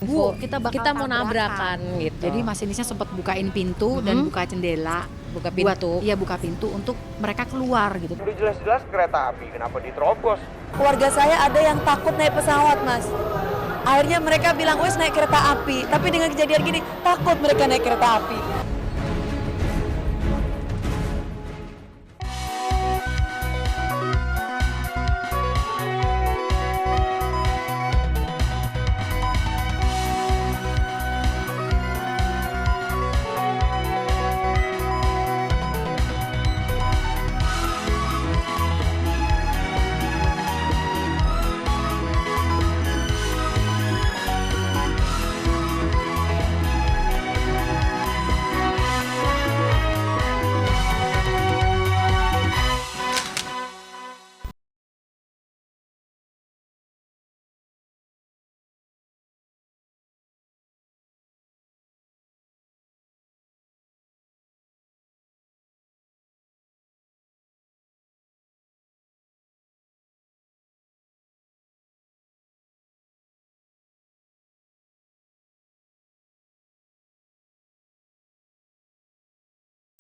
Bu, kita mau nabrakan gitu. Jadi masinisnya sempat bukain pintu dan buka jendela. Buka pintu. Buka pintu untuk mereka keluar gitu. Udah jelas-jelas kereta api, kenapa diterobos? Keluarga saya ada yang takut naik pesawat, Mas. Akhirnya mereka bilang, wes naik kereta api. Tapi dengan kejadian gini, takut mereka naik kereta api.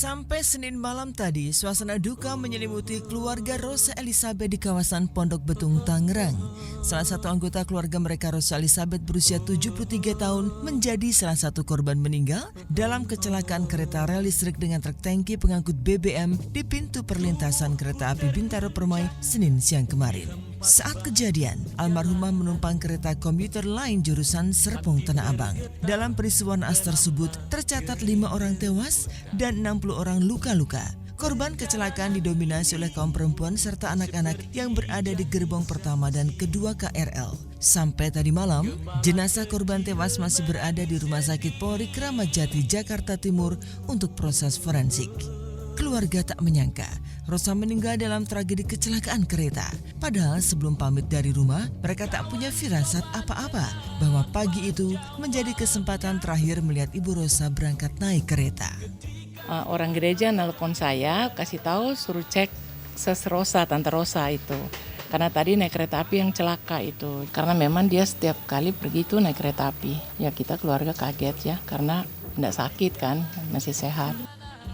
Sampai Senin malam tadi, suasana duka menyelimuti keluarga Rosa Elizabeth di kawasan Pondok Betung, Tangerang. Salah satu anggota keluarga mereka, Rosa Elizabeth berusia 73 tahun, menjadi salah satu korban meninggal dalam kecelakaan kereta rel listrik dengan truk tangki pengangkut BBM di pintu perlintasan kereta api Bintaro Permai, Senin siang kemarin. Saat kejadian, almarhumah menumpang kereta komuter lain jurusan Serpong Tanah Abang. Dalam peristiwa naas tersebut, tercatat 5 orang tewas dan 60 orang luka-luka. Korban kecelakaan didominasi oleh kaum perempuan serta anak-anak yang berada di gerbong pertama dan kedua KRL. Sampai tadi malam, jenazah korban tewas masih berada di Rumah Sakit Polri Kramat Jati, Jakarta Timur untuk proses forensik. Keluarga tak menyangka Rosa meninggal dalam tragedi kecelakaan kereta. Padahal sebelum pamit dari rumah, mereka tak punya firasat apa-apa bahwa pagi itu menjadi kesempatan terakhir melihat Ibu Rosa berangkat naik kereta. Orang gereja nelpon saya, kasih tahu suruh cek ses Rosa, Tante Rosa itu. Karena tadi naik kereta api yang celaka itu. Karena memang dia setiap kali pergi itu naik kereta api. Ya kita keluarga kaget ya, karena tidak sakit kan, masih sehat.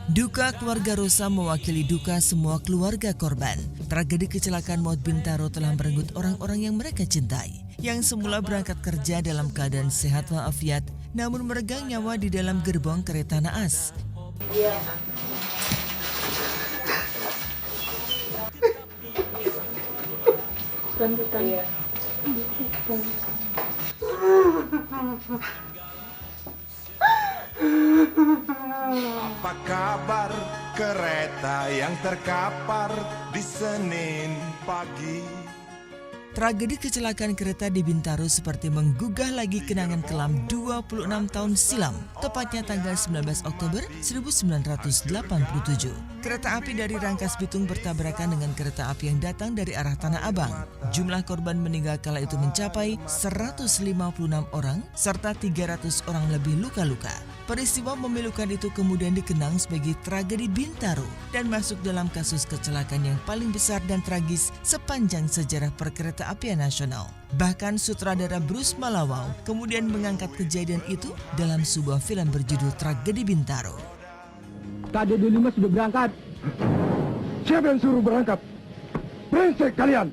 Duka keluarga Rosa mewakili duka semua keluarga korban. Tragedi kecelakaan maut Bintaro telah merenggut orang-orang yang mereka cintai, yang semula berangkat kerja dalam keadaan sehat walafiat, namun meregang nyawa di dalam gerbong kereta naas. Apa kabar kereta yang terkapar di Senin pagi? Tragedi kecelakaan kereta di Bintaro seperti menggugah lagi kenangan kelam 26 tahun silam, tepatnya tanggal 19 Oktober 1987. Kereta api dari Rangkas Bitung bertabrakan dengan kereta api yang datang dari arah Tanah Abang. Jumlah korban meninggal kala itu mencapai 156 orang, serta 300 orang lebih luka-luka. Peristiwa memilukan itu kemudian dikenang sebagai tragedi Bintaro dan masuk dalam kasus kecelakaan yang paling besar dan tragis sepanjang sejarah perkeretaapian nasional. Bahkan sutradara Bruce Malawau kemudian mengangkat kejadian itu dalam sebuah film berjudul Tragedi Bintaro. KD25 sudah berangkat. Siapa yang suruh berangkat? Brengsek kalian!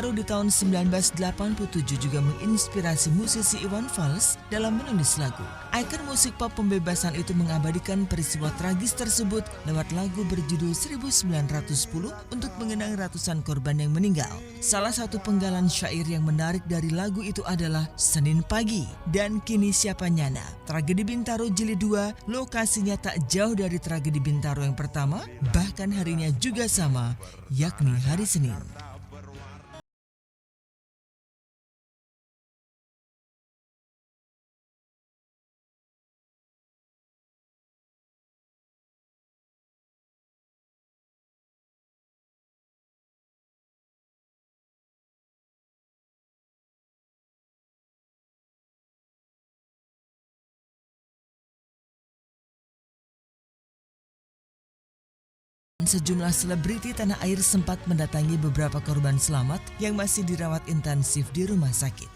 Bintaro di tahun 1987 juga menginspirasi musisi Iwan Fals dalam menulis lagu. Ikon musik pop pembebasan itu mengabadikan peristiwa tragis tersebut lewat lagu berjudul 1910 untuk mengenang ratusan korban yang meninggal. Salah satu penggalan syair yang menarik dari lagu itu adalah Senin Pagi dan Kini Siapa Nyana. Tragedi Bintaro Jilid 2 lokasinya tak jauh dari tragedi Bintaro yang pertama, bahkan harinya juga sama, yakni hari Senin. Sejumlah selebriti tanah air sempat mendatangi beberapa korban selamat yang masih dirawat intensif di rumah sakit.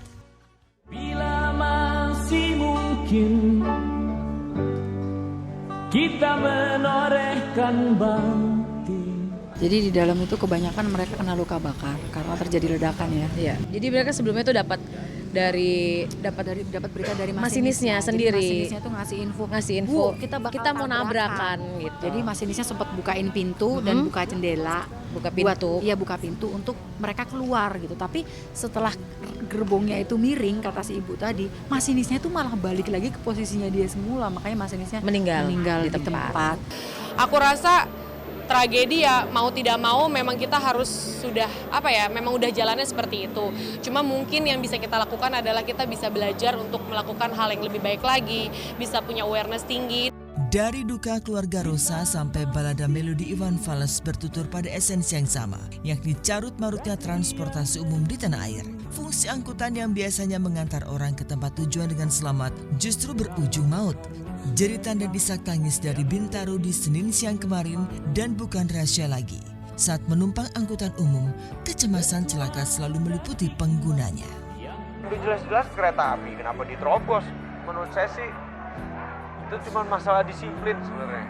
Bila masih mungkin kita menorehkan bakti. Jadi di dalam itu kebanyakan mereka kena luka bakar karena terjadi ledakan ya. Iya. Jadi mereka sebelumnya tuh dapat berita dari masinisnya sendiri. Jadi masinisnya tuh ngasih info. Bu, kita mau nabrakan gitu. Jadi masinisnya sempat bukain pintu dan buka jendela, buka pintu. Buka pintu untuk mereka keluar gitu. Tapi setelah gerbongnya itu miring kata si ibu tadi, masinisnya itu malah balik lagi ke posisinya dia semula. Makanya masinisnya meninggal di tempat. Aku rasa tragedi ya mau tidak mau memang kita harus memang udah jalannya seperti itu. Cuma mungkin yang bisa kita lakukan adalah kita bisa belajar untuk melakukan hal yang lebih baik lagi, bisa punya awareness tinggi. Dari duka keluarga Rosa sampai balada melodi Iwan Fals bertutur pada esensi yang sama, yakni carut-marutnya transportasi umum di tanah air. Fungsi angkutan yang biasanya mengantar orang ke tempat tujuan dengan selamat justru berujung maut. Jeritan dan isak tangis dari Bintaro di Senin siang kemarin dan bukan rahasia lagi. Saat menumpang angkutan umum, kecemasan celaka selalu meliputi penggunanya. Udah jelas-jelas kereta api, kenapa diterobos? Menurut saya sih itu cuma masalah disiplin sebenarnya.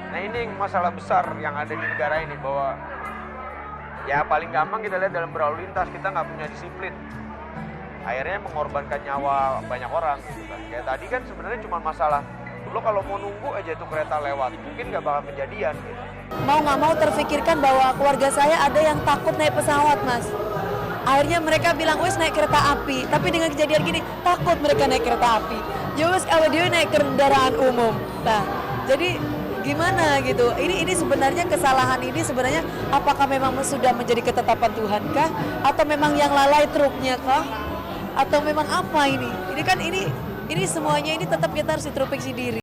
Nah ini masalah besar yang ada di negara ini, bahwa ya paling gampang kita lihat dalam berlalu lintas kita nggak punya disiplin. Akhirnya mengorbankan nyawa banyak orang gitu kan. Kayak tadi kan sebenarnya cuma masalah lo kalau mau nunggu aja tuh kereta lewat, mungkin nggak bakal kejadian gitu. Mau nggak mau terfikirkan bahwa keluarga saya ada yang takut naik pesawat, Mas. Akhirnya mereka bilang, wes naik kereta api. Tapi dengan kejadian gini, takut mereka naik kereta api. Ya wes kalau dia naik kendaraan umum. Nah, jadi gimana gitu? Ini sebenarnya kesalahan ini sebenarnya apakah memang sudah menjadi ketetapan Tuhan kah? Atau memang yang lalai truknya kah? Atau memang apa ini? Ini kan ini semuanya ini tetap kita harus introspeksi diri.